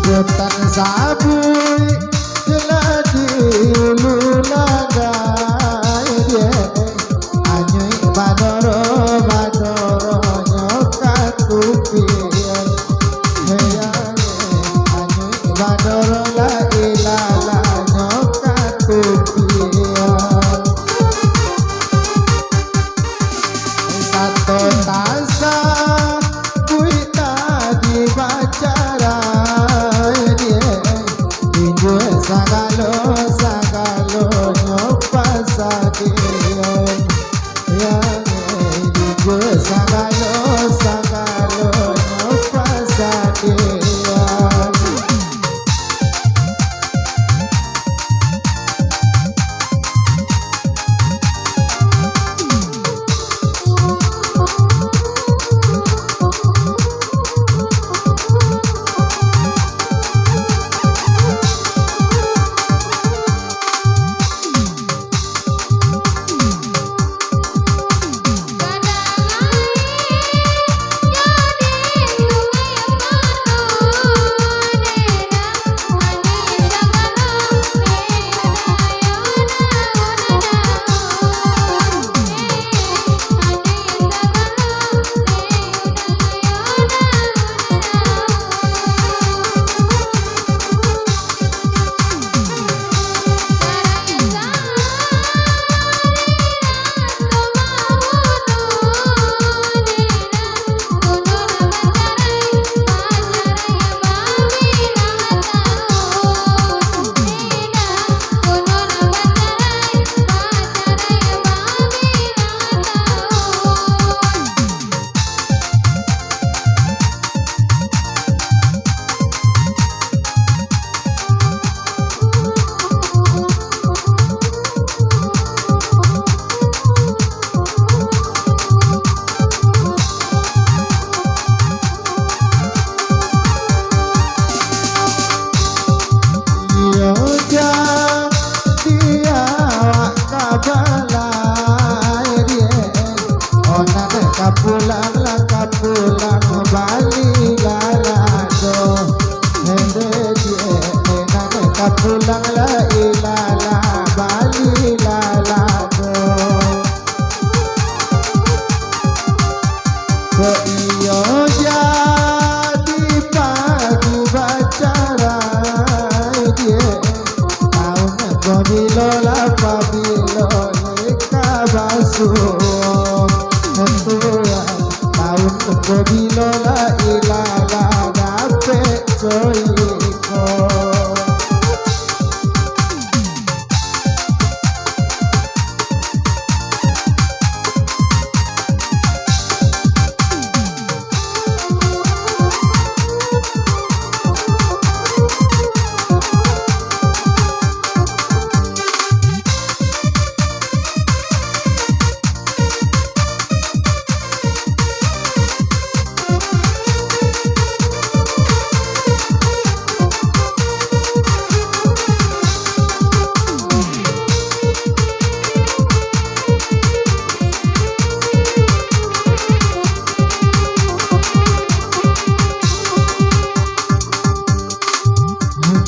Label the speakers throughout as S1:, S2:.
S1: Hutan sabui jeladi ulu lagai anyui badoro badoro nyokat kupian anyui badoro la ilala nyokat kupian satu tasa kuita dibacara sagalo sagalo nyopasa dion ya digo sagalo sagalo nyopasa dion kapulang lang kapulang bali lalado hende die nane kapulang la ilala bali lalado ko iyo jadi pagi bacara die tahun pabilo la pabilo kabasu tahun pabilo la ilala dapet joiko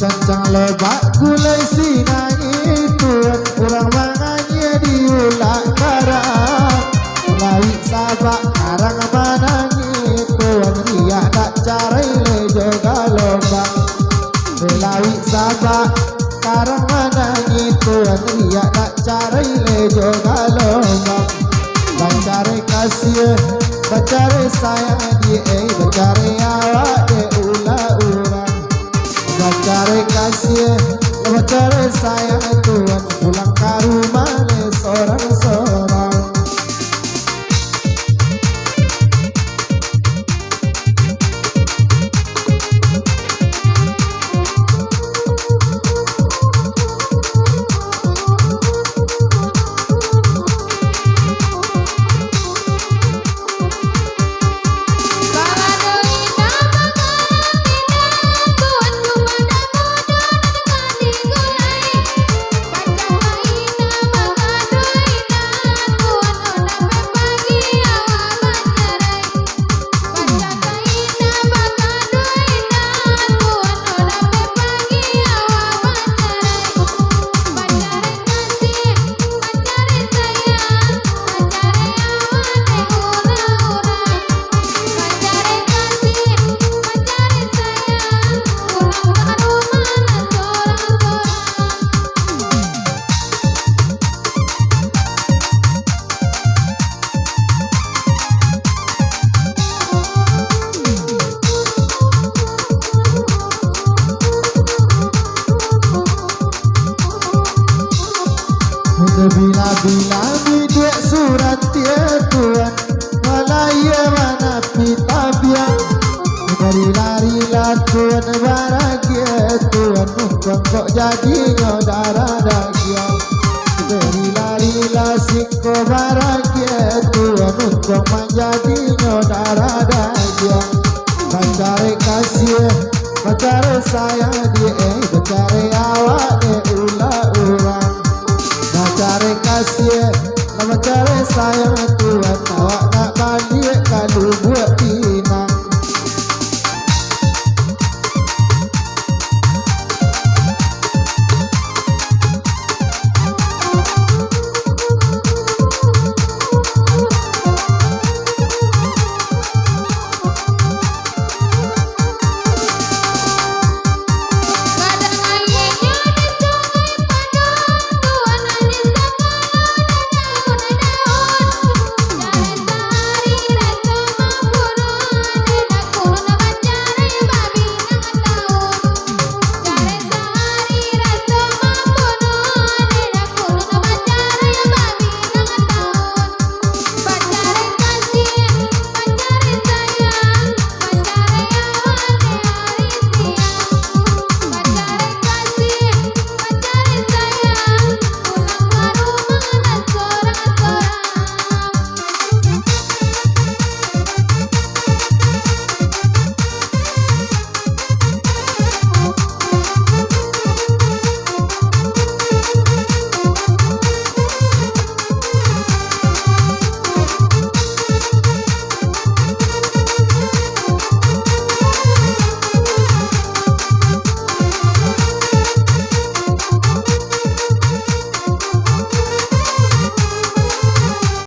S1: cancang lebak gulai sinangi tuan kurang mangannya diulak karang lawi sabak karang manangi tuan riak tak carai lejo galombang lawi sabak karang manangi tuan riak tak carai lejo galombang bacare kasih bacare sayang di bacare awak de ula-ula bacare kasih, bacare sayang Tuhan pulang ke rumah seorang-seorang.
S2: Tuhan
S1: Sebila-bila bidik surat ya Tuhan, Malaya mana pita biang. Dari larilah Tuhan bahagia Tuhan, Numpang kok jadinya darah daging. Dari larilah siko bahagia Tuhan, Numpang menjadinya darah daging. Pancare kasih, pancare sayang dia, pancare awak dia ulah orang. Pancare kasih, pancare sayang Tuhan, awak nak balik ke lubuk.